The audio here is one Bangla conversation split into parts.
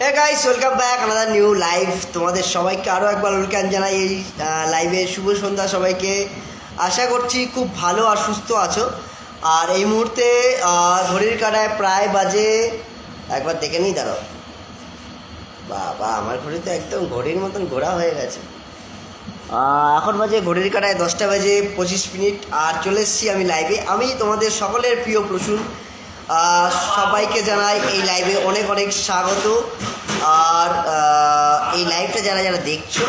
হে guys, welcome back another new live. তোমাদের সবাইকে আরও একবার ওয়েলকাম জানাই এই লাইভে। শুভ সন্ধ্যা সবাইকে। আশা করছি খুব ভালো আর সুস্থ আছো। আর এই মুহূর্তে ঘড়ির কাঁটায় প্রায় বাজে, একবার দেখে নিই, দাঁড়াও। বাবা, আমার ঘড়ি তো একদম ঘড়ির মতন ঘোরা হয়ে গেছে। এখন বাজে ঘড়ির কাঁটায় 10টা বাজে 25 মিনিট। আর চলে এসেছি আমি লাইভে। আমি তোমাদের সকলের প্রিয় প্রসূন, সবাইকে জানাই এই লাইভে অনেক অনেক স্বাগত। আর এই লাইভটা যারা যারা দেখছো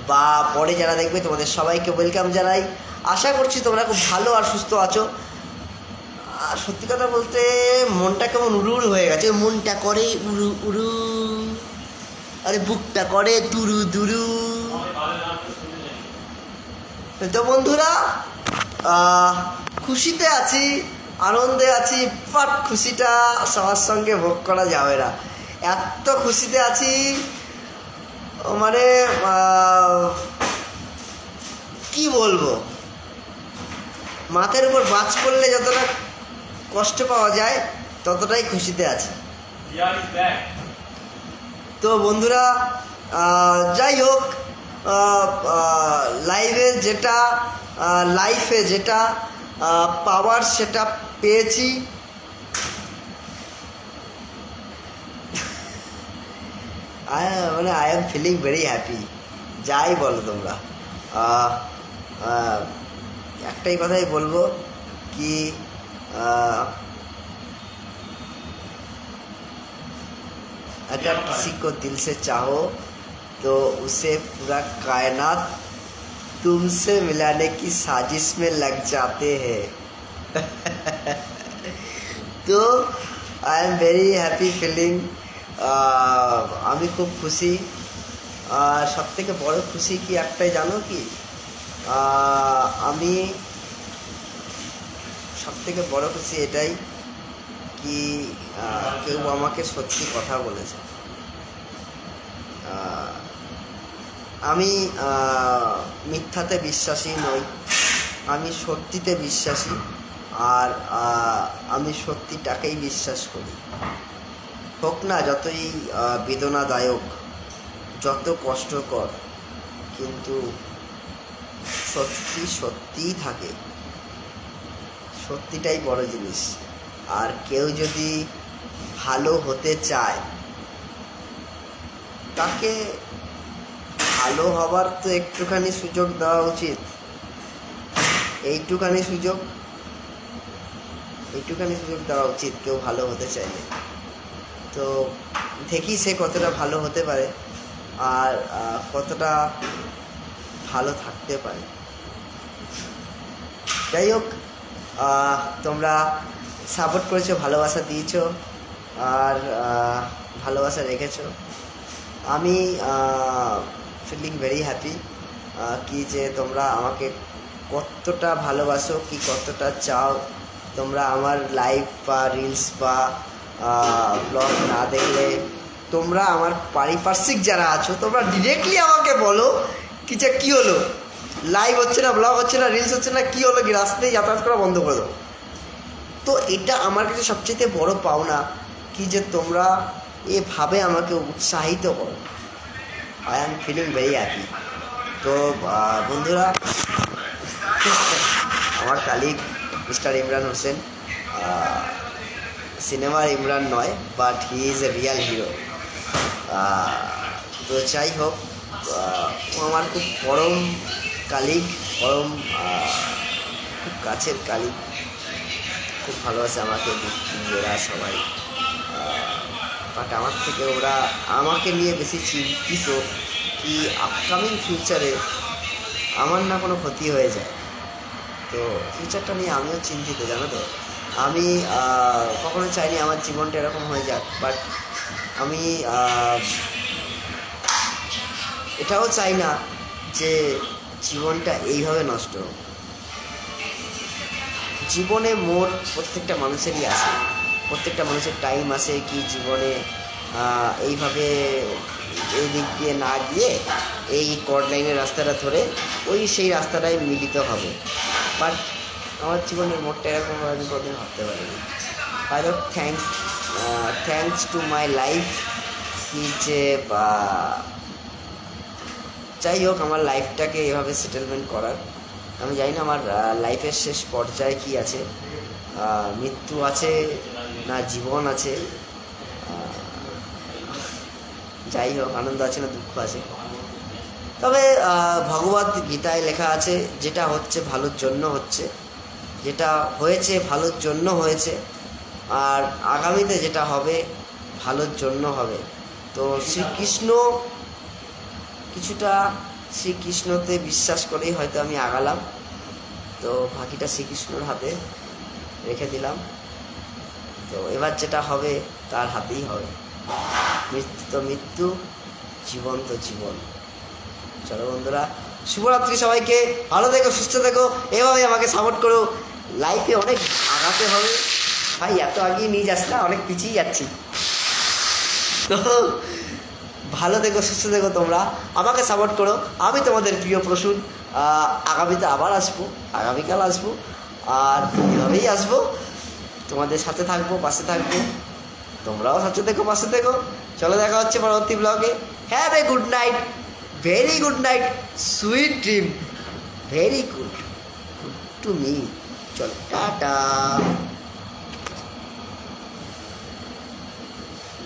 বা পরে যারা দেখবে, তোমাদের সবাইকে ওয়েলকাম জানাই। আশা করছি তোমরা খুব ভালো আর সুস্থ আছো। আর সত্যি কথা বলতে মনটা কেমন উড়ু উড়ু হয়ে গেছে। মনটা করে উড়ু উড়ু, আরে বুকটা করে দুরু দুরু। তো বন্ধুরা, খুশিতে আছি, আনন্দে আছি, বাট খুশিটা সবার সঙ্গে ভোগ করা যাবে না। এত খুশিতে আছি, মানে কি বলবো, মাথার উপর বাজ পড়লে যতটা কষ্ট পাওয়া যায় ততটাই খুশিতে আছে। তো বন্ধুরা, যাই হোক, লাইফে যেটা পাওয়ার সেটা পেয়েছি। মানে I am feeling very happy. যাই বলো তোমরা, একটাই কথাই বলবো কি, अगर किसी को दिल से चाहो तो उसे पूरा कायनात तुमसे मिलाने की साजिश में लग जाते हैं। तो I am very happy feeling. আমি খুব খুশি। সব থেকে বড় খুশি কি একটাই জানো কি, আমি সব থেকে বড় খুশি এটাই কি, কেউ আমাকে সত্যি কথা বলেছে। আমি মিথ্যাতে বিশ্বাসী নই, আমি সত্যিতে বিশ্বাসী। আর আমি সত্যিটাকেই বিশ্বাস করি। হোক না যতই বেদনাদায়ক, যত কষ্টকর, কিন্তু সত্যি সত্যিই থাকে। সত্যিটাই বড় জিনিস। আর কেউ যদি ভালো হতে চায়, তাকে ভালো হবার তো একটুখানি সুযোগ দেওয়া উচিত। এইটুখানি সুযোগ দেওয়া উচিত কেউ ভালো হতে চাইলে। তো দেখি সে কতটা ভালো হতে পারে আর কতটা ভালো থাকতে পারে। যাই হোক, তোমরা সাপোর্ট করেছো, ভালোবাসা দিয়েছো আর ভালোবাসা রেখেছো। আমি ফিলিং ভেরি হ্যাপি কি যে তোমরা আমাকে কতটা ভালোবাসো, কি কতটা চাও। তোমরা আমার লাইভ বা রিলস বা ব্লগ না দেখলে, তোমরা আমার পারিপার্শ্বিক যারা আছো, তোমরা ডিরেক্টলি আমাকে বলো কি যে কী হলো, লাইভ হচ্ছে না, ব্লগ হচ্ছে না, রিলস হচ্ছে না, কী হলো, কি রাস্তায় যাতায়াত করা বন্ধ করে দাও। তো এটা আমার কাছে সবচেয়ে বড় পাওনা কি যে তোমরা এভাবে আমাকে উৎসাহিত করো। I am feeling very happy. তো বন্ধুরা, আমার কালিগ মিস্টার ইমরান হোসেন, সিনেমার ইমরান নয়, but he is a Real hero. তো যাই হোক, আমার খুব পরম কালিগ, খুব কাছের কালিগ, খুব ভালোবাসে আমাকে ওরা সবাই। বাট আমার থেকে ওরা আমাকে নিয়ে বেশি চিন্তিত কি আপকামিং ফিউচারে আমার না কোনো ক্ষতি হয়ে যায়। তো ফিউচারটা নিয়ে আমিও চিন্তিত, জানো তো। আমি কখনো চাইনি আমার জীবনটা এরকম হয়ে যাক, বাট আমি এটাও চাই না যে জীবনটা এইভাবে নষ্ট হোক। জীবনে মোড় প্রত্যেকটা মানুষেরই আসে, প্রত্যেকটা মানুষের টাইম আসে কি জীবনে এইভাবে এই দিক দিয়ে না গিয়ে এই কর্ড লাইনের রাস্তাটা ধরে সেই রাস্তাটাই মিলিত হবে। বাট আমার জীবনের মোড়টা এরকম আমি কোনোদিন ভাবতে পারিনি। I thanks to my life কি যে বা যাই হোক, আমার লাইফটাকে এভাবে সেটেলমেন্ট করার। আমি জানি না আমার লাইফের শেষ পর্যায়ে কি আছে, মৃত্যু আছে না জীবন আছে, যাই হোক, আনন্দ আছে না দুঃখ আছে। তবে ভগবত গীতায় লেখা আছে, যেটা হচ্ছে ভালোর জন্য হচ্ছে, যেটা হয়েছে ভালোর জন্য হয়েছে, আর আগামীতে যেটা হবে ভালোর জন্য হবে। তো শ্রীকৃষ্ণ, কিছুটা শ্রীকৃষ্ণতে বিশ্বাস করেই হয়তো আমি আগালাম। তো বাকিটা শ্রীকৃষ্ণর হাতে রেখে দিলাম। তো এবার যেটা হবে তার হাতেই হবে। মৃত্যু তো মৃত্যু, জীবন তো জীবন। চলো বন্ধুরা, শুভরাত্রি সবাইকে, ভালো থেকো, সুস্থ থেকো, এভাবে আমাকে সাপোর্ট করো। লাইফে অনেক আগাতে হবে ভাই, এত আগিয়ে নিয়ে যাস না, অনেক পিছিয়ে যাচ্ছি। তো ভালো থেকো, সুস্থ থেকো, তোমরা আমাকে সাপোর্ট করো। আমি তোমাদের প্রিয় প্রসূন, আগামীতে আবার আসবো, আগামীকাল আসবো, আর এভাবেই আসবো, তোমাদের সাথে থাকবো, পাশে থাকবো। তোমরাও সাথে থেকো, পাশে থেকো। চলো, দেখা হচ্ছে পরবর্তী ব্লগে। Have a good night, very good night, sweet dream, very good to me. চলো, tata.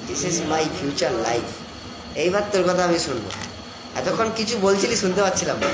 This is my future life. এইবার তোর কথা আমি শুনবো। এতক্ষণ কিছু বলছিলি, শুনতে পাচ্ছিলাম না।